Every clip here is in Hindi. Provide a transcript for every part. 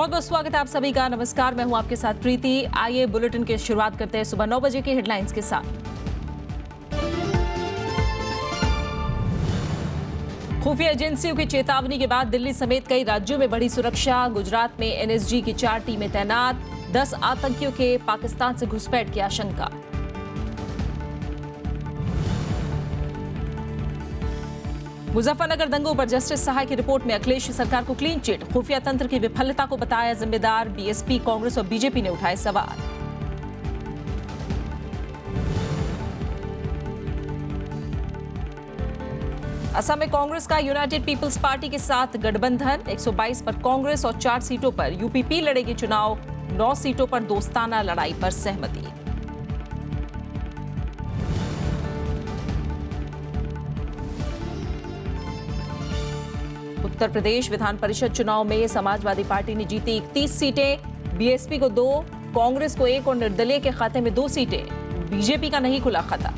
बहुत बहुत स्वागत है आप सभी का। नमस्कार, मैं हूं आपके साथ प्रीति। आइए बुलेटिन की शुरुआत करते हैं सुबह 9 बजे की हेडलाइंस के साथ। खुफिया एजेंसियों की चेतावनी के बाद दिल्ली समेत कई राज्यों में बढ़ी सुरक्षा। गुजरात में एनएसजी की 4 टीमें तैनात। 10 आतंकियों के पाकिस्तान से घुसपैठ की आशंका। मुजफ्फरनगर दंगों पर जस्टिस सहाय की रिपोर्ट में अखिलेश सरकार को क्लीन चिट। खुफिया तंत्र की विफलता को बताया जिम्मेदार। बीएसपी, कांग्रेस और बीजेपी ने उठाए सवाल। असम में कांग्रेस का यूनाइटेड पीपल्स पार्टी के साथ गठबंधन। 122 पर कांग्रेस और 4 सीटों पर यूपीपी लड़ेगी चुनाव। 9 सीटों पर दोस्ताना लड़ाई पर सहमति। उत्तर प्रदेश विधान परिषद चुनाव में समाजवादी पार्टी ने जीती 31 सीटें। बीएसपी को 2, कांग्रेस को 1 और निर्दलीय के खाते में 2 सीटें। बीजेपी का नहीं खुला खाता।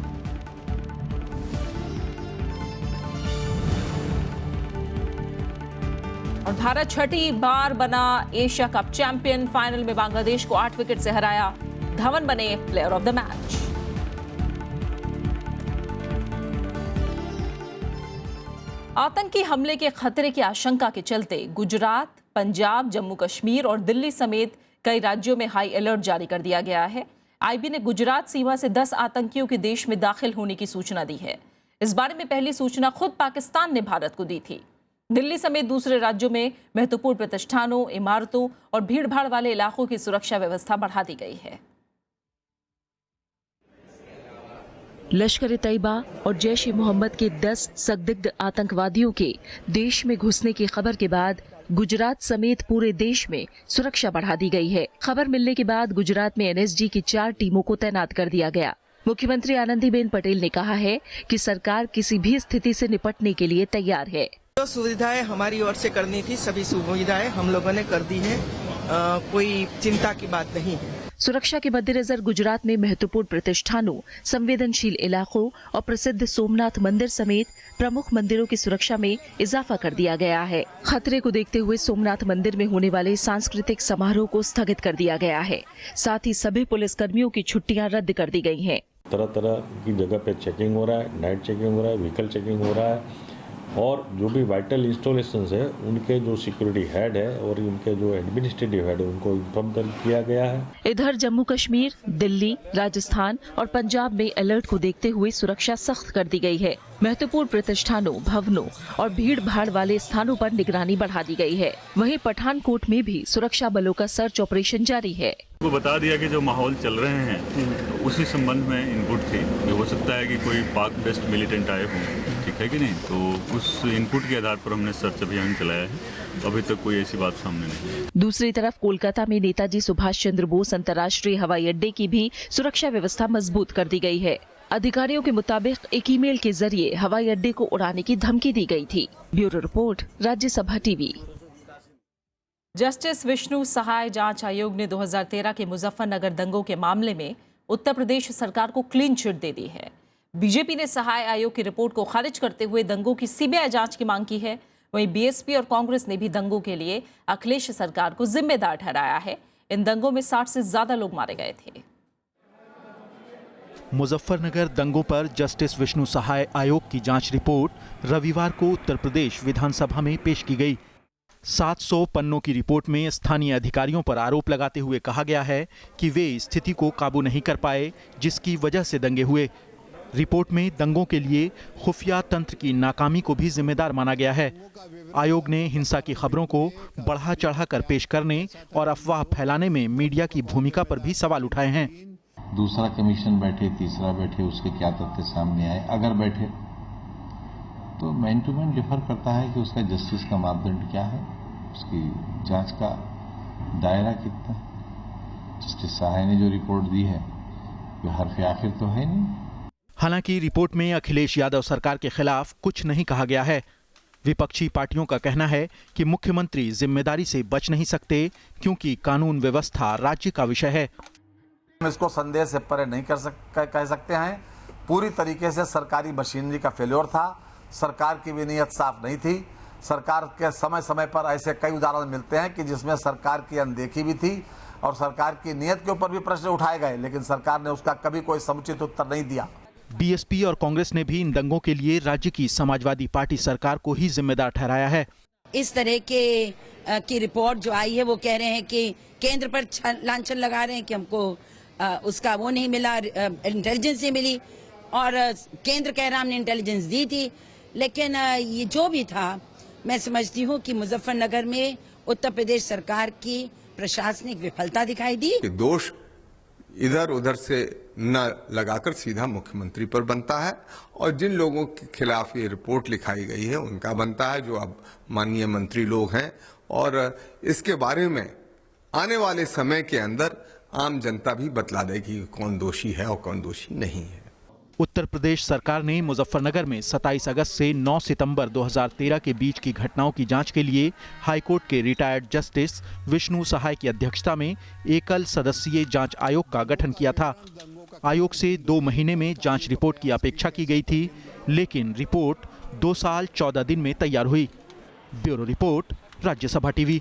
और भारत छठी बार बना एशिया कप चैंपियन। फाइनल में बांग्लादेश को 8 विकेट से हराया। धवन बने प्लेयर ऑफ द मैच। आतंकी हमले के खतरे की आशंका के चलते गुजरात, पंजाब, जम्मू कश्मीर और दिल्ली समेत कई राज्यों में हाई अलर्ट जारी कर दिया गया है। आईबी ने गुजरात सीमा से 10 आतंकियों के देश में दाखिल होने की सूचना दी है। इस बारे में पहली सूचना खुद पाकिस्तान ने भारत को दी थी। दिल्ली समेत दूसरे राज्यों में महत्वपूर्ण प्रतिष्ठानों, इमारतों और भीड़भाड़ वाले इलाकों की सुरक्षा व्यवस्था बढ़ा दी गई है। लश्कर-ए-तैयबा और जैश-ए-मोहम्मद के 10 संदिग्ध आतंकवादियों के देश में घुसने की खबर के बाद गुजरात समेत पूरे देश में सुरक्षा बढ़ा दी गई है। खबर मिलने के बाद गुजरात में एनएसजी की 4 टीमों को तैनात कर दिया गया। मुख्यमंत्री आनंदीबेन पटेल ने कहा है कि सरकार किसी भी स्थिति से निपटने के लिए तैयार है। जो सुविधाएं हमारी ओर से करनी थी, सभी सुविधाएं हम लोगों ने कर दी है। कोई चिंता की बात नहीं है। सुरक्षा के मद्देनजर गुजरात में महत्वपूर्ण प्रतिष्ठानों, संवेदनशील इलाकों और प्रसिद्ध सोमनाथ मंदिर समेत प्रमुख मंदिरों की सुरक्षा में इजाफा कर दिया गया है। खतरे को देखते हुए सोमनाथ मंदिर में होने वाले सांस्कृतिक समारोह को स्थगित कर दिया गया है। साथ ही सभी पुलिसकर्मियों की छुट्टियां रद्द कर दी गई हैं। तरह तरह की जगह पे चेकिंग हो रहा है, नाइट चेकिंग हो रहा है, व्हीकल चेकिंग हो रहा है और जो भी वाइटल इंस्टॉलेशंस है उनके जो सिक्योरिटी हेड है और उनके जो एडमिनिस्ट्रेटिव हेड है उनको इन्फॉर्म कर किया गया है। इधर जम्मू कश्मीर, दिल्ली, राजस्थान और पंजाब में अलर्ट को देखते हुए सुरक्षा सख्त कर दी गई है। महत्वपूर्ण प्रतिष्ठानों, भवनों और भीड़ भाड़ वाले स्थानों पर निगरानी बढ़ा दी गई है। वहीं पठानकोट में भी सुरक्षा बलों का सर्च ऑपरेशन जारी है। वो बता दिया कि जो माहौल चल रहे हैं तो उसी संबंध में इनपुट थी। हो सकता है कि कोई पाक बेस्ड मिलिटेंट आए हों, ठीक है कि नहीं, तो उस इनपुट के आधार पर हमने सर्च अभियान चलाया है। अभी तक कोई ऐसी बात सामने नहीं है। दूसरी तरफ कोलकाता में नेताजी सुभाष चंद्र बोस अंतर्राष्ट्रीय हवाई अड्डे की भी सुरक्षा व्यवस्था मजबूत कर दी गई है। अधिकारियों के मुताबिक एक ईमेल के जरिए हवाई अड्डे को उड़ाने की धमकी दी गई थी। Bureau report, Rajya Sabha TV. Justice Vishnu Sahay जांच आयोग ने 2013 के मुजफ्फरनगर दंगों के मामले में उत्तर प्रदेश सरकार को क्लीन चिट दे दी है। बीजेपी ने सहाय आयोग की रिपोर्ट को खारिज करते हुए दंगों की सीबीआई जांच की मांग की है। वहीं बीएसपी और कांग्रेस ने भी दंगों के लिए अखिलेश सरकार को जिम्मेदार ठहराया है। इन दंगों में 60 से ज्यादा लोग मारे गए थे। मुजफ्फरनगर दंगों पर जस्टिस विष्णु सहाय आयोग की जांच रिपोर्ट रविवार को उत्तर प्रदेश विधानसभा में पेश की गई। 700 पन्नों की रिपोर्ट में स्थानीय अधिकारियों पर आरोप लगाते हुए कहा गया है कि वे स्थिति को काबू नहीं कर पाए, जिसकी वजह से दंगे हुए। रिपोर्ट में दंगों के लिए खुफिया तंत्र की नाकामी को भी जिम्मेदार माना गया है। आयोग ने हिंसा की खबरों को बढ़ा चढ़ाकर पेश करने और अफवाह फैलाने में मीडिया की भूमिका पर भी सवाल उठाए हैं। दूसरा कमीशन बैठे, तीसरा बैठे, उसके क्या तथ्य सामने आए, अगर बैठे तो मैन टू मैन डिफर करता है कि उसका जस्टिस का मापदंड क्या है, उसकी जांच का दायरा कितना है। जस्टिस सहाय ने जो रिपोर्ट दी है वो हरफ आखिर तो है नहीं। हालांकि रिपोर्ट में अखिलेश यादव सरकार के खिलाफ कुछ नहीं कहा गया है। विपक्षी पार्टियों का कहना है कि मुख्यमंत्री जिम्मेदारी से बच नहीं सकते क्योंकि कानून व्यवस्था राज्य का विषय है। इसको संदेह से परे नहीं कह सकते हैं। पूरी तरीके से सरकारी मशीनरी का फेल्योर था। सरकार की भी नीयत साफ नहीं थी। सरकार के समय समय पर ऐसे कई उदाहरण मिलते हैं कि जिसमें सरकार की अनदेखी भी थी और सरकार की नीयत के ऊपर भी प्रश्न उठाए गए, लेकिन सरकार ने उसका कभी कोई समुचित उत्तर नहीं दिया। बीएसपी और कांग्रेस ने भी इन दंगों के लिए राज्य की समाजवादी पार्टी सरकार को ही जिम्मेदार ठहराया है। इस तरह की रिपोर्ट जो आई है वो कह रहे हैं कि केंद्र पर लांछन लगा रहे हैं कि हमको उसका वो नहीं मिला, इंटेलिजेंस नहीं मिली, और केंद्र कह रहा हमने इंटेलिजेंस दी थी। लेकिन ये जो भी था, मैं समझती हूँ कि मुजफ्फरनगर में उत्तर प्रदेश सरकार की प्रशासनिक विफलता दिखाई दी। दोष इधर उधर से न लगाकर सीधा मुख्यमंत्री पर बनता है और जिन लोगों के खिलाफ ये रिपोर्ट लिखाई गई है उनका बनता है, जो अब माननीय मंत्री लोग हैं, और इसके बारे में आने वाले समय के अंदर आम जनता भी बतला देगी कि कौन दोषी है और कौन दोषी नहीं है। उत्तर प्रदेश सरकार ने मुजफ्फरनगर में 27 अगस्त से 9 सितंबर 2013 के बीच की घटनाओं की जांच के लिए हाईकोर्ट के रिटायर्ड जस्टिस विष्णु सहाय की अध्यक्षता में एकल सदस्यीय जांच आयोग का गठन किया था। आयोग से 2 महीने में जांच रिपोर्ट की अपेक्षा की गई थी, लेकिन रिपोर्ट 2 साल 14 दिन में तैयार हुई। Bureau report, Rajya Sabha TV.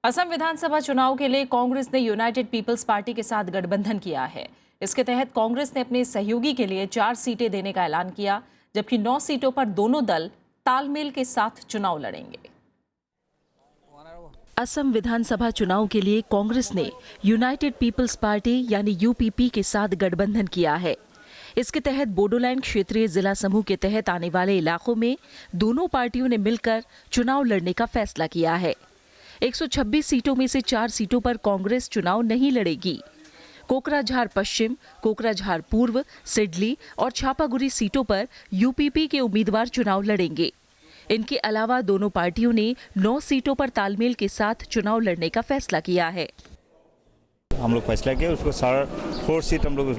Assam विधानसभा चुनाव के लिए कांग्रेस ने यूनाइटेड पीपल्स पार्टी के साथ गठबंधन किया है। इसके तहत कांग्रेस ने अपने सहयोगी के लिए 4 सीटें देने का ऐलान किया, जबकि 9 सीटों पर दोनों दल तालमेल के साथ चुनाव लड़ेंगे। असम विधानसभा चुनाव के लिए कांग्रेस ने यूनाइटेड पीपल्स पार्टी यानी यूपीपी के साथ गठबंधन किया है। इसके तहत बोडोलैंड क्षेत्रीय जिला समूह के तहत आने वाले इलाकों में दोनों पार्टियों ने मिलकर चुनाव लड़ने का फैसला किया है। 126 सीटों में से 4 सीटों पर कांग्रेस चुनाव नहीं लड़ेगी। कोकराझार पश्चिम, कोकराझार पूर्व, सिडली और छापागुरी सीटों पर यूपीपी के उम्मीदवार चुनाव लड़ेंगे। इनके अलावा दोनों पार्टियों ने 9 सीटों पर तालमेल के साथ चुनाव लड़ने का फैसला किया है। हम लोग फैसला किया उसको 4 सीट हम लोग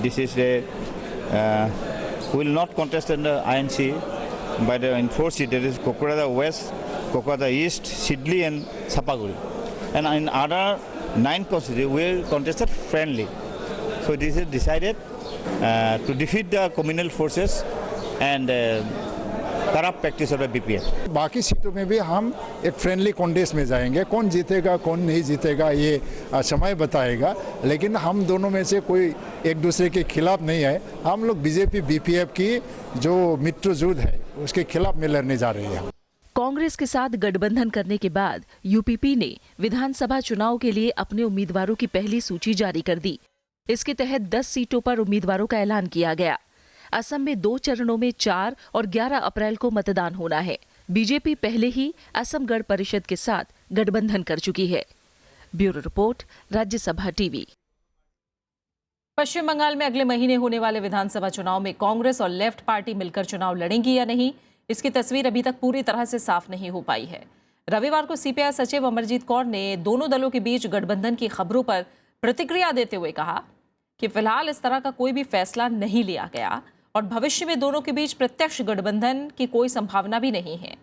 this is will not contest in the INC by the in 4 seat, that is Kokrajhar west, Kokrajhar east, Sidli and Chapaguri, and in other 9 constituencies were contested friendly. So this is decided to defeat the communal forces and corrupt practice of the BPF. बाकी सीटों में भी हम एक फ्रेंडली कॉन्टेस्ट में जाएंगे। कौन जीतेगा कौन नहीं जीतेगा ये समय बताएगा, लेकिन हम दोनों में से कोई एक दूसरे के खिलाफ नहीं है। हम लोग बीजेपी बीपीएफ की जो मित्रजोट है उसके खिलाफ में लड़ने जा रहे हैं। कांग्रेस के साथ गठबंधन करने के बाद यूपीपी ने विधानसभा चुनाव के लिए अपने उम्मीदवारों की पहली सूची जारी कर दी। इसके तहत 10 सीटों पर उम्मीदवारों का ऐलान किया गया। असम में 2 चरणों में 4 और 11 अप्रैल को मतदान होना है। बीजेपी पहले ही असम गण परिषद के साथ गठबंधन कर चुकी है। Bureau report, Rajya Sabha TV. Paschim Bangal में अगले महीने होने वाले विधानसभा चुनाव में कांग्रेस और लेफ्ट पार्टी मिलकर चुनाव लड़ेंगी या नहीं, इसकी तस्वीर अभी तक पूरी तरह से साफ नहीं हो पाई है। रविवार को सीपीआई सचिव अमरजीत कौर ने दोनों दलों के बीच गठबंधन की खबरों पर प्रतिक्रिया देते हुए कहा कि फिलहाल इस तरह का कोई भी फैसला नहीं लिया गया और भविष्य में दोनों के बीच प्रत्यक्ष गठबंधन की कोई संभावना भी नहीं है।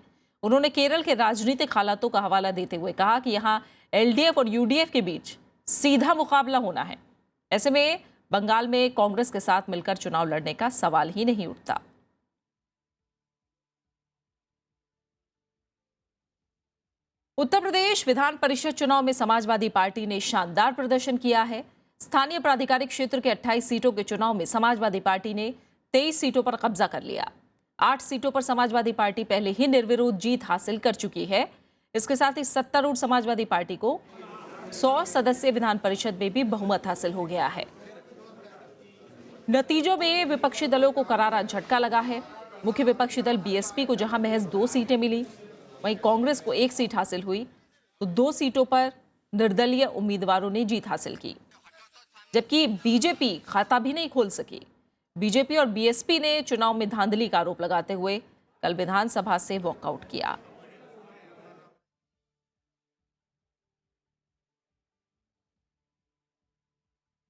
उन्होंने केरल के राजनीतिक हालातों का हवाला देते हुए कहा कि यहाँ एलडीएफ और यूडीएफ के बीच सीधा मुकाबला होना है। ऐसे में बंगाल में कांग्रेस के साथ मिलकर चुनाव लड़ने का सवाल ही नहीं उठता। उत्तर प्रदेश विधान परिषद चुनाव में समाजवादी पार्टी ने शानदार प्रदर्शन किया है। स्थानीय प्राधिकारिक क्षेत्र के 28 सीटों के चुनाव में समाजवादी पार्टी ने 23 सीटों पर कब्जा कर लिया। 8 सीटों पर समाजवादी पार्टी पहले ही निर्विरोध जीत हासिल कर चुकी है। इसके साथ ही सत्तारूढ़ समाजवादी पार्टी को 100 सदस्यीय विधान परिषद में भी बहुमत हासिल हो गया है। नतीजों में विपक्षी दलों को करारा झटका लगा है। मुख्य विपक्षी दल बीएसपी को जहां महज 2 सीटें मिली, वहीं कांग्रेस को 1 सीट हासिल हुई, तो 2 सीटों पर निर्दलीय उम्मीदवारों ने जीत हासिल की, जबकि बीजेपी खाता भी नहीं खोल सकी। बीजेपी और बीएसपी ने चुनाव में धांधली का आरोप लगाते हुए कल विधानसभा से वॉकआउट किया।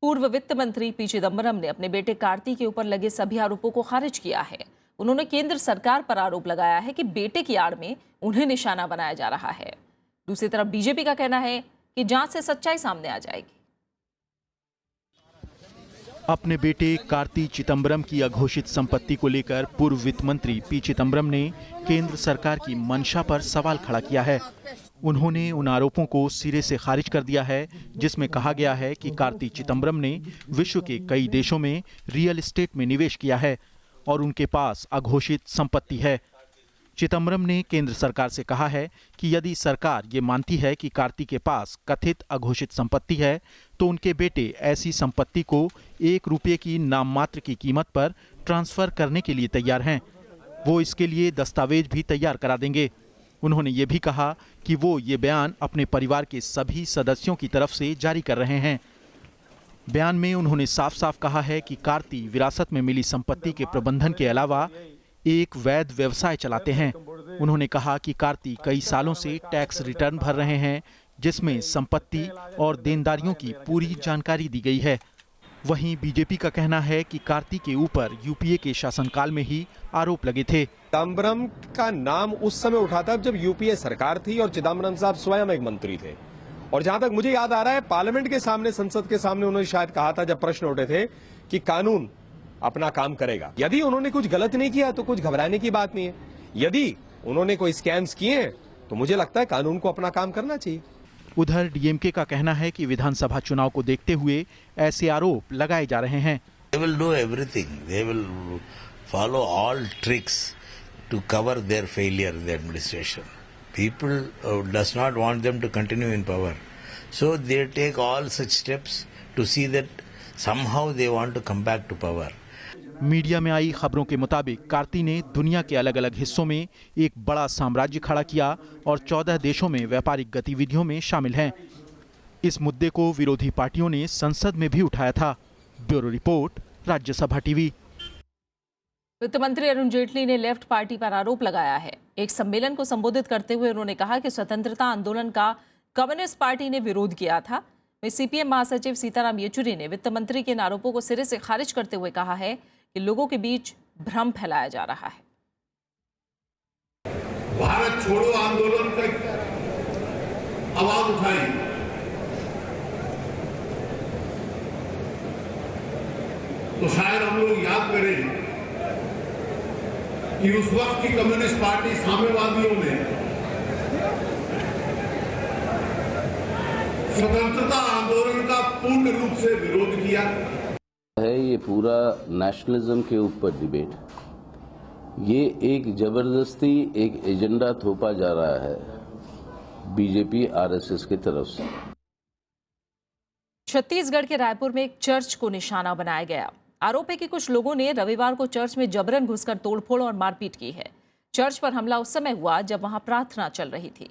पूर्व वित्त मंत्री पी चिदम्बरम ने अपने बेटे कार्ति के ऊपर लगे सभी आरोपों को खारिज किया है। उन्होंने केंद्र सरकार पर आरोप लगाया है कि बेटे की आड़ में उन्हें निशाना बनाया जा रहा है। दूसरी तरफ बीजेपी का कहना है कि जांच से सच्चाई सामने आ जाएगी। अपने बेटे कार्ति चिदंबरम की अघोषित संपत्ति को लेकर पूर्व वित्त मंत्री पी चिदंबरम ने केंद्र सरकार की मंशा पर सवाल खड़ा किया है। उन्होंने उन आरोपों को सिरे से खारिज कर दिया है जिसमें कहा गया है कि कार्ति चिदंबरम ने विश्व के कई देशों में रियल एस्टेट में निवेश किया है और उनके पास अघोषित संपत्ति है। चिदंबरम ने केंद्र सरकार से कहा है कि यदि सरकार ये मानती है कि कार्ति के पास कथित अघोषित संपत्ति है तो उनके बेटे ऐसी संपत्ति को 1 रुपये की नाम मात्र की कीमत पर ट्रांसफर करने के लिए तैयार हैं। वो इसके लिए दस्तावेज भी तैयार करा देंगे। उन्होंने ये भी कहा कि वो ये बयान अपने परिवार के सभी सदस्यों की तरफ से जारी कर रहे हैं। बयान में उन्होंने साफ साफ कहा है कि कार्ति विरासत में मिली संपत्ति के प्रबंधन के अलावा एक वैध व्यवसाय चलाते हैं। उन्होंने कहा कि कार्ति कई सालों से टैक्स रिटर्न भर रहे हैं जिसमें संपत्ति और देनदारियों की पूरी जानकारी दी गई है। वहीं बीजेपी का कहना है कि कार्ति के ऊपर यूपीए के शासनकाल में ही आरोप लगे थे। चिदंबरम का नाम उस समय उठा था जब यूपीए सरकार थी और चिदंबरम साहब स्वयं एक मंत्री थे। और जहां तक मुझे याद आ रहा है पार्लियामेंट के सामने, संसद के सामने उन्होंने शायद कहा था जब प्रश्न उठे थे कि कानून अपना काम करेगा। यदि उन्होंने कुछ गलत नहीं किया तो कुछ घबराने की बात नहीं है। यदि उन्होंने कोई स्कैम्स किए हैं तो मुझे लगता है कानून को अपना काम करना चाहिए। उधर डीएमके का कहना है कि विधानसभा चुनाव को देखते हुए ऐसे आरोप लगाए जा रहे हैं। They will do everything. They will follow all tricks to cover their failure in the administration. People does not want them to continue in power. So they take all such steps to see that somehow they want to come back to power. Media में आई खबरों के मुताबिक कार्ति ने दुनिया के अलग अलग हिस्सों में एक बड़ा साम्राज्य खड़ा किया और 14 देशों में व्यापारिक गतिविधियों में शामिल हैं। इस मुद्दे को विरोधी पार्टियों ने संसद में भी उठाया था। Bureau report, Rajya Sabha TV. वित्त मंत्री अरुण जेटली ने लेफ्ट पार्टी पर आरोप लगाया है। एक सम्मेलन को संबोधित करते हुए उन्होंने कहा कि स्वतंत्रता आंदोलन का कम्युनिस्ट पार्टी ने विरोध किया था। सीपीएम महासचिव सीताराम येचुरी ने वित्त मंत्री के इन आरोपों को सिरे से खारिज करते हुए कहा है कि लोगों के बीच भ्रम फैलाया जा रहा है। भारत छोड़ो आंदोलन की आवाज उठाई, तो शायद हम लोग याद करें कि उस वक्त की कम्युनिस्ट पार्टी साम्यवादियों ने स्वतंत्रता आंदोलन का पूर्ण रूप से विरोध किया है। ये पूरा नेशनलिज्म के ऊपर डिबेट, ये एक जबरदस्ती एक एजेंडा थोपा जा रहा है बीजेपी आरएसएस की तरफ से। छत्तीसगढ़ के रायपुर में एक चर्च को निशाना बनाया गया। आरोप है कि कुछ लोगों ने रविवार को चर्च में जबरन घुसकर तोड़फोड़ और मारपीट की है। चर्च पर हमला उस समय हुआ जब वहां प्रार्थना चल रही थी।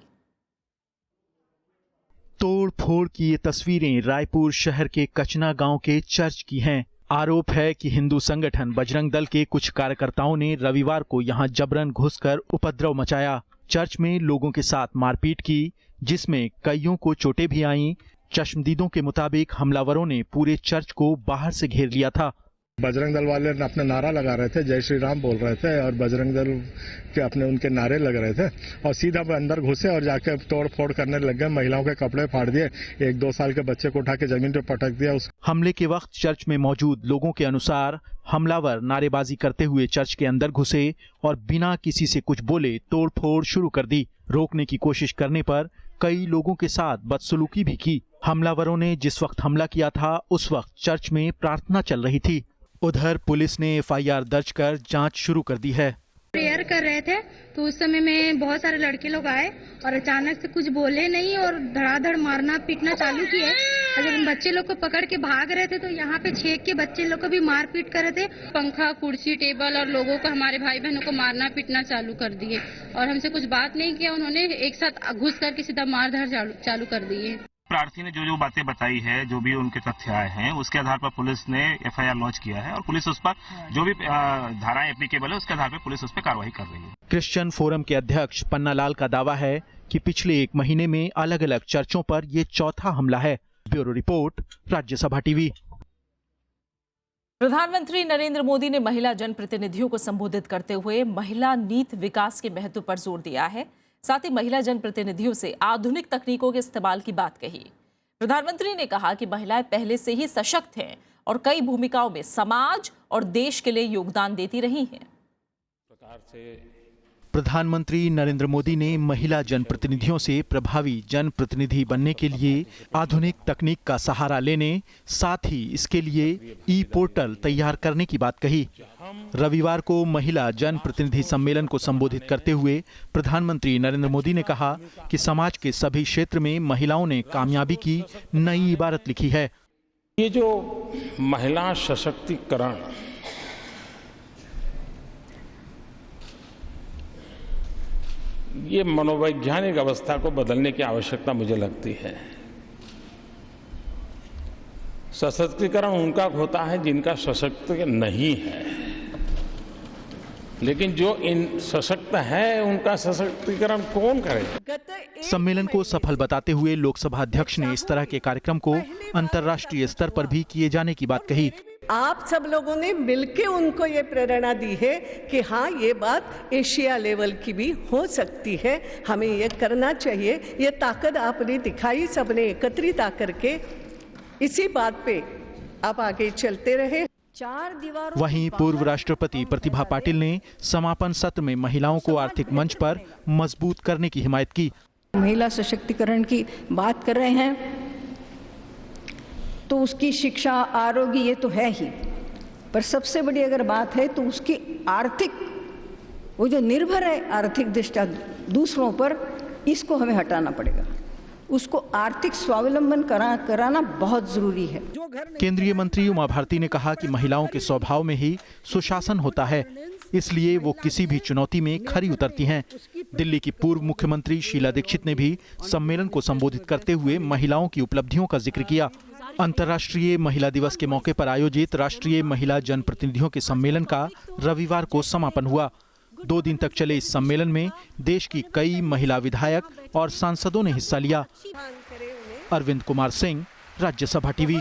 तोड़-फोड़ की ये तस्वीरें रायपुर शहर के कचना गांव के चर्च की हैं। आरोप है कि हिंदू संगठन बजरंग दल के कुछ कार्यकर्ताओं ने रविवार को यहां जबरन घुसकर उपद्रव मचाया। चर्च में लोगों के साथ मारपीट की, जिसमें कईयों को चोटें भी आईं। चश्मदीदों के मुताबिक हमलावरों ने पूरे चर्च को बाहर से घेर लिया था। बजरंग दल वाले अपना नारा लगा रहे थे, जय श्री राम बोल रहे थे और बजरंग दल के अपने उनके नारे लग रहे थे और सीधा अंदर घुसे और जाके तोड़ फोड़ करने लग गए। महिलाओं के कपड़े फाड़ दिए, 1-2 साल के बच्चे को उठा के जमीन पर पटक दिया। हमले के वक्त चर्च में मौजूद लोगों के अनुसार हमलावर नारेबाजी करते हुए चर्च के अंदर घुसे और बिना किसी से कुछ बोले तोड़फोड़ शुरू कर दी। रोकने की कोशिश करने पर कई लोगों के साथ बदसलूकी भी की। हमलावरों ने जिस वक्त हमला किया था उस वक्त चर्च में प्रार्थना चल रही थी। उधर पुलिस ने एफआईआर दर्ज कर जांच शुरू कर दी है। प्रेयर कर रहे थे तो उस समय में बहुत सारे लड़के लोग आए और अचानक से कुछ बोले नहीं और धड़ाधड़ मारना पीटना चालू किए। अगर बच्चे लोग को पकड़ के भाग रहे थे तो यहाँ पे 6 के बच्चे लोग को भी मार पीट कर रहे थे। पंखा, कुर्सी, टेबल और लोगों को, हमारे भाई बहनों को मारना पीटना चालू कर दिए और हमसे कुछ बात नहीं किया। उन्होंने एक साथ घुस करके सीधा मारधाड़ चालू कर दिए। प्रार्थी ने जो बातें बताई है, जो भी उनके तथ्य आए हैं, उसके आधार पर पुलिस ने एफआईआर लॉन्च किया है और पुलिस उस पर जो भी धाराएं एप्लीकेबल है उसके आधार पर पुलिस उस पर कार्रवाई कर रही है। क्रिश्चियन फोरम के अध्यक्ष पन्ना लाल का दावा है कि पिछले 1 महीने में अलग अलग चर्चों पर ये चौथा हमला है। Bureau report, Rajya Sabha TV. प्रधानमंत्री नरेंद्र मोदी ने महिला जनप्रतिनिधियों को संबोधित करते हुए महिला नीति विकास के महत्व पर जोर दिया है। साथ ही महिला जनप्रतिनिधियों से आधुनिक तकनीकों के इस्तेमाल की बात कही। प्रधानमंत्री ने कहा कि महिलाएं पहले से ही सशक्त हैं और कई भूमिकाओं में समाज और देश के लिए योगदान देती रही हैं। प्रधानमंत्री नरेंद्र मोदी ने महिला जनप्रतिनिधियों से प्रभावी जनप्रतिनिधि बनने के लिए आधुनिक तकनीक का सहारा लेने, साथ ही इसके लिए ई-पोर्टल तैयार करने की बात कही। रविवार को महिला जनप्रतिनिधि सम्मेलन को संबोधित करते हुए प्रधानमंत्री नरेंद्र मोदी ने कहा कि समाज के सभी क्षेत्र में महिलाओं ने कामयाबी की नई इबारत लिखी है। ये जो महिला सशक्तिकरण, ये मनोवैज्ञानिक अवस्था को बदलने की आवश्यकता मुझे लगती है। सशक्तिकरण उनका होता है जिनका सशक्त नहीं है, लेकिन जो इन सशक्त है उनका सशक्तिकरण कौन करे? सम्मेलन को सफल बताते हुए लोकसभा अध्यक्ष ने इस तरह के कार्यक्रम को अंतर्राष्ट्रीय स्तर पर भी किए जाने की बात कही। आप सब लोगों ने मिलकर उनको ये प्रेरणा दी है कि हाँ, ये बात एशिया लेवल की भी हो सकती है, हमें ये करना चाहिए। ये ताकत आपने दिखाई, सबने एकत्रित आकर के, इसी बात पे आप आगे चलते रहे। वहीं पूर्व राष्ट्रपति प्रतिभा पाटिल ने समापन सत्र में महिलाओं को आर्थिक मंच पर मजबूत करने की हिमायत की। महिला सशक्तिकरण की बात कर रहे हैं तो उसकी शिक्षा, आरोग्य ये तो है ही, पर सबसे बड़ी अगर बात है तो उसकी आर्थिक, वो जो निर्भर है आर्थिक दृष्टि दूसरों पर, इसको हमें हटाना पड़ेगा। उसको आर्थिक स्वावलंबन कराना बहुत जरूरी है। केंद्रीय मंत्री उमा भारती ने कहा कि महिलाओं के स्वभाव में ही सुशासन होता है, इसलिए वो किसी भी चुनौती में खरी उतरती हैं। दिल्ली की पूर्व मुख्यमंत्री शीला दीक्षित ने भी सम्मेलन को संबोधित करते हुए महिलाओं की उपलब्धियों का जिक्र किया। अंतर्राष्ट्रीय महिला दिवस के मौके पर आयोजित राष्ट्रीय महिला जनप्रतिनिधियों के सम्मेलन का रविवार को समापन हुआ। 2 दिन तक चले इस सम्मेलन में देश की कई महिला विधायक और सांसदों ने हिस्सा लिया। अरविंद कुमार सिंह, राज्यसभा टीवी।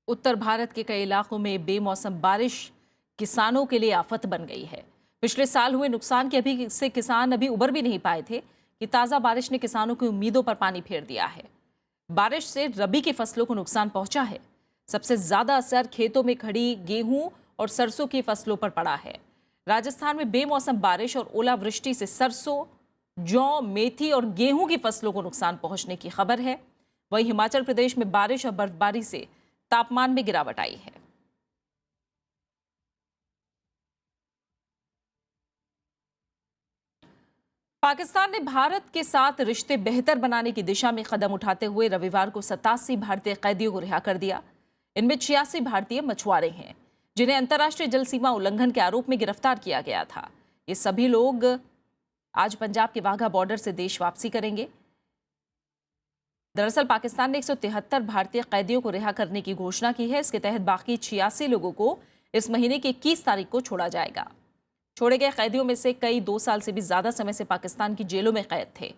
उत्तर भारत के कई इलाकों में बेमौसम बारिश किसानों के लिए आफत बन गई है। पिछले साल हुए नुकसान के अभी से किसान अभी उबर भी नहीं पाए थे कि ताजा बारिश ने किसानों की उम्मीदों पर पानी फेर दिया है। बारिश से रबी की फसलों को नुकसान पहुंचा है। सबसे ज्यादा असर खेतों में खड़ी गेहूं और सरसों की फसलों पर पड़ा है। राजस्थान में बेमौसम बारिश और ओलावृष्टि से सरसों, जौ, मेथी और गेहूं की फसलों को नुकसान पहुंचने की खबर है। वहीं हिमाचल प्रदेश में बारिश और बर्फबारी से तापमान में गिरावट आई है। पाकिस्तान ने भारत के साथ रिश्ते बेहतर बनाने की दिशा में कदम उठाते हुए रविवार को 87 भारतीय कैदियों को रिहा कर दिया। इनमें 86 भारतीय मछुआरे हैं जिन्हें अंतर्राष्ट्रीय जल सीमा उल्लंघन के आरोप में गिरफ्तार किया गया था। ये सभी लोग आज पंजाब के वाघा बॉर्डर से देश वापसी करेंगे। दरअसल पाकिस्तान ने 173 भारतीय कैदियों को रिहा करने की घोषणा की है। इसके तहत बाकी 86 लोगों को इस महीने की 21 तारीख को छोड़ा जाएगा। छोड़े गए कैदियों में से कई 2 साल से भी ज्यादा समय से पाकिस्तान की जेलों में कैद थे।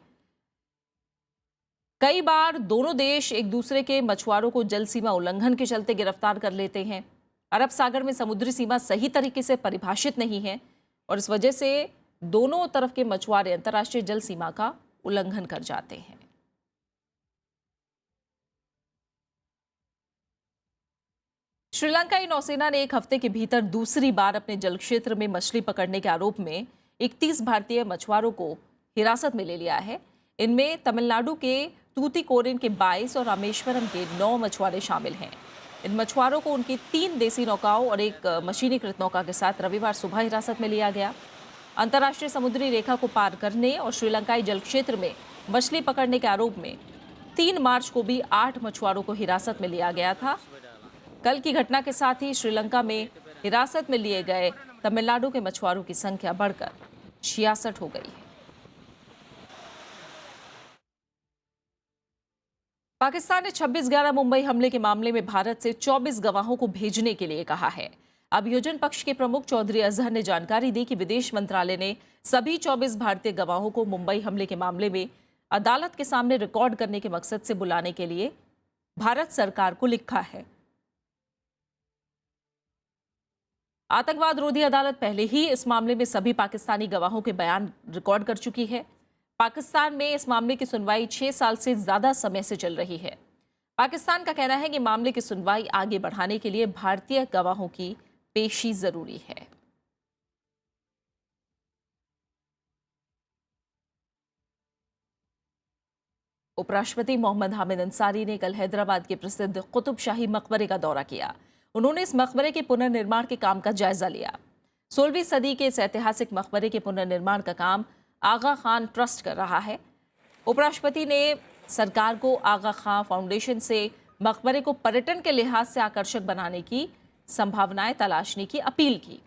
कई बार दोनों देश एक दूसरे के मछुआरों को जल सीमा उल्लंघन के चलते गिरफ्तार कर लेते हैं। अरब सागर में समुद्री सीमा सही तरीके से परिभाषित नहीं है और इस वजह से दोनों तरफ के मछुआरे अंतर्राष्ट्रीय जल सीमा का उल्लंघन कर जाते हैं। श्रीलंकाई नौसेना ने 1 हफ्ते के भीतर दूसरी बार अपने जल क्षेत्र में मछली पकड़ने के आरोप में 31 भारतीय मछुआरों को हिरासत में ले लिया है। इनमें तमिलनाडु के तूतीकोरिन के 22 और रामेश्वरम के 9 मछुआरे शामिल हैं। इन मछुआरों को उनकी 3 देसी नौकाओं और एक मशीनीकृत नौका के साथ रविवार सुबह हिरासत में लिया गया। अंतर्राष्ट्रीय समुद्री रेखा को पार करने और श्रीलंकाई जल क्षेत्र में मछली पकड़ने के आरोप में 3 मार्च को भी 8 मछुआरों को हिरासत में लिया गया था। कल की घटना के साथ ही श्रीलंका में हिरासत में लिए गए तमिलनाडु के मछुआरों की संख्या बढ़कर 66 हो गई है। पाकिस्तान ने 26/11 मुंबई हमले के मामले में भारत से 24 गवाहों को भेजने के लिए कहा है। अभियोजन पक्ष के प्रमुख चौधरी अजहर ने जानकारी दी कि विदेश मंत्रालय ने सभी 24 भारतीय गवाहों को मुंबई हमले के मामले में अदालत के सामने रिकॉर्ड करने के मकसद से बुलाने के लिए भारत सरकार को लिखा है। आतंकवाद रोधी अदालत पहले ही इस मामले में सभी पाकिस्तानी गवाहों के बयान रिकॉर्ड कर चुकी है। पाकिस्तान में इस मामले की सुनवाई 6 साल से ज्यादा समय से चल रही है। पाकिस्तान का कहना है कि मामले की सुनवाई आगे बढ़ाने के लिए भारतीय गवाहों की पेशी जरूरी है। उपराष्ट्रपति मोहम्मद हामिद अंसारी ने कल हैदराबाद के प्रसिद्ध कुतुब शाही मकबरे का दौरा किया। उन्होंने इस मकबरे के पुनर्निर्माण के काम का जायजा लिया। 16वीं सदी के इस ऐतिहासिक मकबरे के पुनर्निर्माण का काम आगा खान ट्रस्ट कर रहा है। उपराष्ट्रपति ने सरकार को आगा खान फाउंडेशन से मकबरे को पर्यटन के लिहाज से आकर्षक बनाने की संभावनाएं तलाशने की अपील की।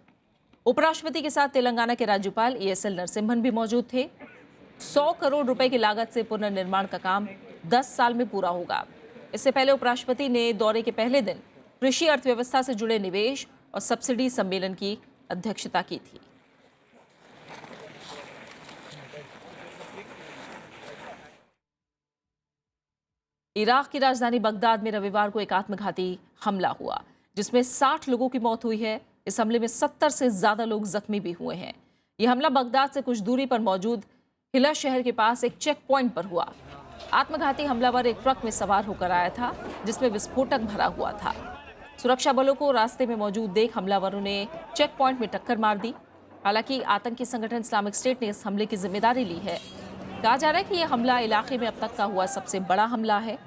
उपराष्ट्रपति के साथ तेलंगाना के राज्यपाल ESL नरसिम्हन भी मौजूद थे। 100 करोड़ रुपए की लागत से पुनर्निर्माण का काम 10 साल में पूरा होगा। इससे पहले उपराष्ट्रपति ने दौरे के पहले दिन कृषि अर्थव्यवस्था से जुड़े निवेश और सब्सिडी सम्मेलन की अध्यक्षता की थी। इराक की राजधानी बगदाद में रविवार को एक आत्मघाती हमला हुआ, जिसमें 60 लोगों की मौत हुई है। इस हमले में 70 से ज्यादा लोग जख्मी भी हुए हैं। यह हमला बगदाद से कुछ दूरी पर मौजूद हिला शहर के पास एक चेक पॉइंट पर हुआ। आत्मघाती हमलावर एक ट्रक में सवार होकर आया था, जिसमें विस्फोटक भरा हुआ था। सुरक्षा बलों को रास्ते में मौजूद देख हमलावरों ने चेक पॉइंट में टक्कर मार दी। हालांकि आतंकी संगठन इस्लामिक स्टेट ने इस हमले की जिम्मेदारी ली है। कहा जा रहा है कि यह हमला इलाके में अब तक का हुआ सबसे बड़ा हमला है।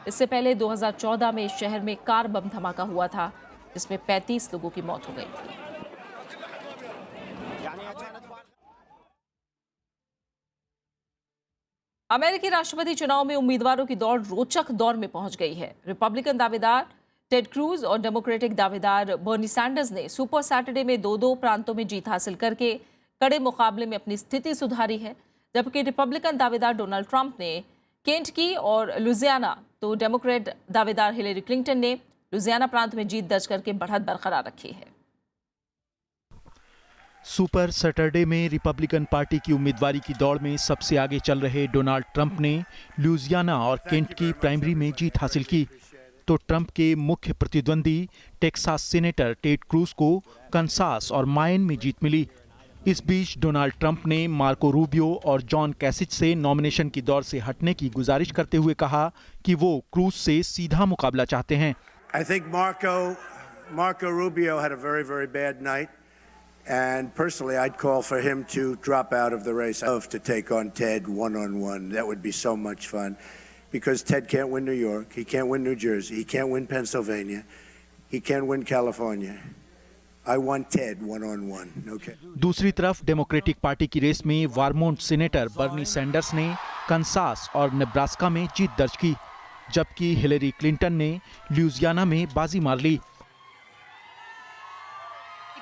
इससे पहले 2014 में इस शहर में कार बम धमाका हुआ था, जिसमें 35 लोगों की मौत हो गई थी। अमेरिकी राष्ट्रपति चुनाव में उम्मीदवारों की दौड़ रोचक दौर में पहुंच गई है। रिपब्लिकन दावेदार टेड क्रूज और डेमोक्रेटिक दावेदार बर्नी सैंडर्स ने सुपर सैटरडे में 2-2 प्रांतों में जीत हासिल करके कड़े मुकाबले में अपनी स्थिति सुधारी है, जबकि रिपब्लिकन दावेदार डोनाल्ड ट्रंप ने केंटकी और लुजियाना, तो डेमोक्रेट दावेदार हिलेरी क्लिंटन ने लुजियाना प्रांत में जीत दर्ज करके बढ़त बरकरार रखी है। सुपर सैटरडे में रिपब्लिकन पार्टी की उम्मीदवारी की दौड़ में सबसे आगे चल रहे डोनाल्ड ट्रंप ने लुजियाना और केंट की प्राइमरी में जीत हासिल की, तो ट्रंप के मुख्य प्रतिद्वंदी टेक्सास सीनेटर टेड क्रूज को कंसास और माइन में जीत मिली। इस बीच डोनाल्ड ट्रंप ने मार्को रूबियो और जॉन कैसिच से नॉमिनेशन की दौड़ से हटने की गुजारिश करते हुए कहा कि वो क्रूज से सीधा मुकाबला चाहते हैं। I think Marco Rubio had a very, very bad night. And personally, I'd call for him to drop out of the race. I'd love to take on Ted one-on-one. That would be so much fun. Because Ted can't win New York, he can't win New Jersey, he can't win Pennsylvania, he can't win California. I want Ted one-on-one. Okay. दूसरी तरफ डेमोक्रेटिक पार्टी की रेस में वारमोंट सीनेटर बर्नी सैंडर्स ने कंसास और नेब्रास्का में जीत दर्ज की, जबकि हिलेरी क्लिंटन ने लुजियाना में बाजी मार ली।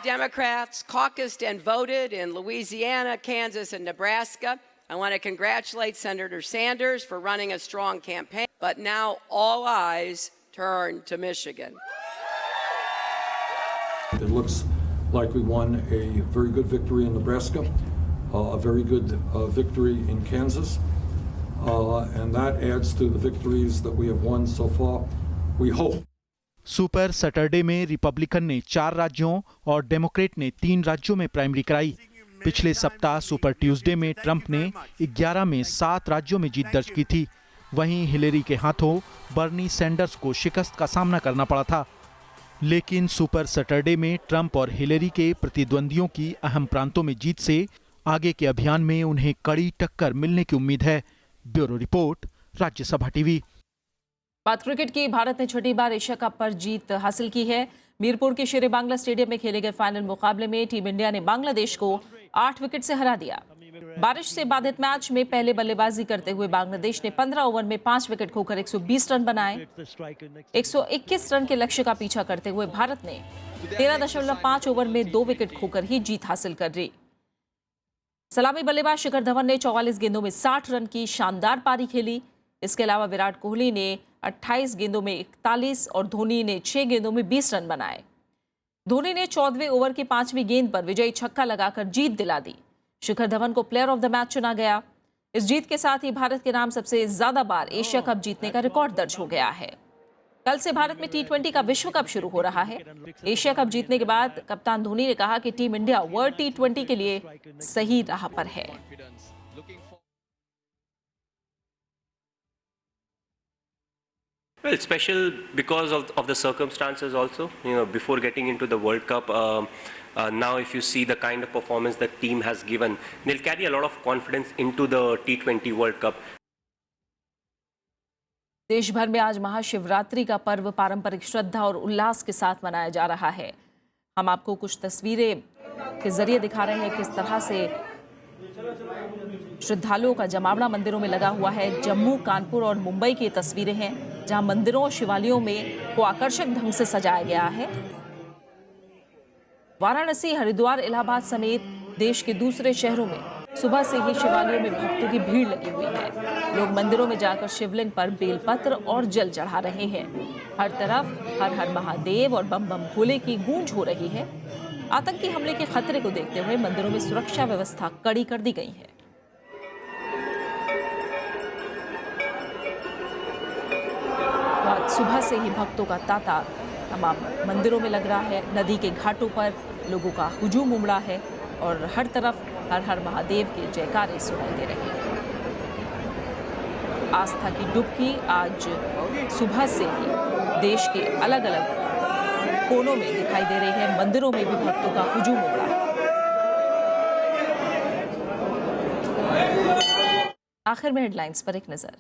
Democrats caucused and voted in Louisiana, Kansas, and Nebraska. I want to congratulate Senator Sanders for running a strong campaign. But now all eyes turn to Michigan. It looks like we won a very good victory in Nebraska, a very good victory in Kansas, and that adds to the victories that we have won so far. We hope. Super Saturday में रिपब्लिकन ने 4 राज्यों और डेमोक्रेट ने 3 राज्यों में प्राइमरी कराई। पिछले सप्ताह सुपर ट्यूसडे में ट्रंप ने 11 में 7 राज्यों में जीत दर्ज की थी। वहीं हिलेरी के हाथों बर्नी सैंडर्स को शिकस्त का सामना करना पड़ा था। लेकिन सुपर सैटरडे में ट्रंप और हिलेरी के प्रतिद्वंदियों की अहम प्रांतों में जीत से आगे के अभियान में उन्हें कड़ी टक्कर मिलने की उम्मीद है। Bureau report, Rajya Sabha TV. बात क्रिकेट की। भारत ने छठी बार एशिया कप पर जीत हासिल की है। मीरपुर के शेरे बांग्ला स्टेडियम में खेले गए फाइनल मुकाबले में टीम इंडिया ने बांग्लादेश को 8 विकेट से हरा दिया। बारिश से बाधित मैच में पहले बल्लेबाजी करते हुए बांग्लादेश ने 15 ओवर में 5 विकेट खोकर 120 रन बनाए। 121 रन के लक्ष्य का पीछा करते हुए भारत ने 13.5 ओवर में 2 विकेट खोकर ही जीत हासिल कर ली। सलामी बल्लेबाज शिखर धवन ने 44 गेंदों में 60 रन की शानदार पारी खेली। इसके अलावा विराट कोहली ने 28 गेंदों में 41 और धोनी ने 6 गेंदों में 20 रन बनाए। धोनी ने 14वें ओवर की 5वीं गेंद पर विजयी छक्का लगाकर जीत दिला दी। शिखर धवन को प्लेयर ऑफ द मैच चुना गया। इस जीत के साथ ही भारत के नाम सबसे ज्यादा बार एशिया कप जीतने का रिकॉर्ड दर्ज हो गया है। कल से भारत में T20 का विश्व कप शुरू हो रहा है। एशिया कप जीतने के बाद कप्तान धोनी ने कहा कि टीम इंडिया वर्ल्ड T20 के लिए सही राह पर है। Well, it's special because of the circumstances also. Before getting into the World Cup, now if you see the kind of performance the team has given, they'll carry a lot of confidence into the T20 World Cup. देश भर में आज महाशिवरात्रि का पर्व पारंपरिक श्रद्धा और उल्लास के साथ मनाया जा रहा है। हम आपको कुछ तस्वीरें के जरिए दिखा रहे हैं किस तरह से श्रद्धालुओं का जमावड़ा मंदिरों में लगा हुआ है। जम्मू, कानपुर और मुंबई की तस्वीरें हैं जहां मंदिरों और शिवालयों में को आकर्षक ढंग से सजाया गया है। वाराणसी, हरिद्वार, इलाहाबाद समेत देश के दूसरे शहरों में सुबह से ही शिवालयों में भक्तों की भीड़ लगी हुई है। लोग मंदिरों में जाकर शिवलिंग पर बेलपत्र और जल चढ़ा रहे हैं। हर तरफ हर हर महादेव और बम बम भोले की गूंज हो रही है। आतंकी हमले के खतरे को देखते हुए मंदिरों में सुरक्षा व्यवस्था कड़ी कर दी गई है। आज सुबह से ही भक्तों का तांता तमाम मंदिरों में लग रहा है। नदी के घाटों पर लोगों का हुजूम उमड़ा है और हर तरफ हर हर महादेव के जयकारे सुनाई दे रहे हैं। आस्था की डुबकी आज सुबह से ही देश के अलग अलग कोनों में दिखाई दे रही है। मंदिरों में भी भक्तों का हुजूम उमड़ा है। आखिर में हेडलाइंस पर एक नजर।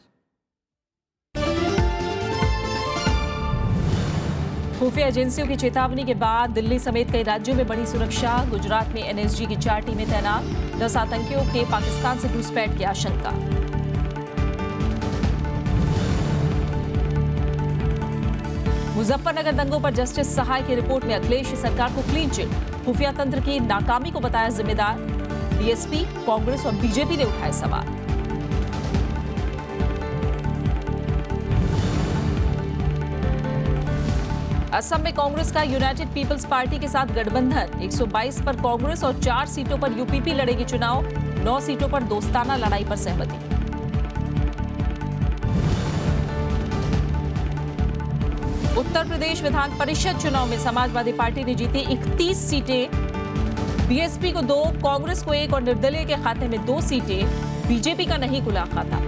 खुफिया एजेंसियों की चेतावनी के बाद दिल्ली समेत कई राज्यों में बढ़ी सुरक्षा। गुजरात में एनएसजी की 4 टीमें तैनात। 10 आतंकियों के पाकिस्तान से घुसपैठ की आशंका। मुजफ्फरनगर दंगों पर जस्टिस सहाय की रिपोर्ट में अखिलेश सरकार को क्लीन चिट। खुफिया तंत्र की नाकामी को बताया जिम्मेदार। बीएसपी, कांग्रेस और बीजेपी ने उठाए सवाल। असम में कांग्रेस का यूनाइटेड पीपल्स पार्टी के साथ गठबंधन। 122 पर कांग्रेस और 4 सीटों पर यूपीपी लड़ेगी चुनाव। 9 सीटों पर दोस्ताना लड़ाई पर सहमति। उत्तर प्रदेश विधान परिषद चुनाव में समाजवादी पार्टी ने जीती 31 सीटें। बीएसपी को 2, कांग्रेस को 1 और निर्दलीय के खाते में 2 सीटें। बीजेपी का नहीं खुला खाता।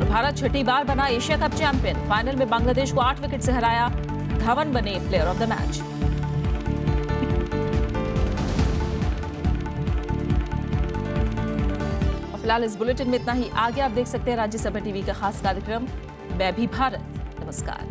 भारत छठी बार बना एशिया कप चैंपियन। फाइनल में बांग्लादेश को 8 विकेट से हराया। धवन बने प्लेयर ऑफ द मैच। फिलहाल इस बुलेटिन में इतना ही। आगे आप देख सकते हैं राज्यसभा टीवी का खास कार्यक्रम मैं भी भारत। नमस्कार।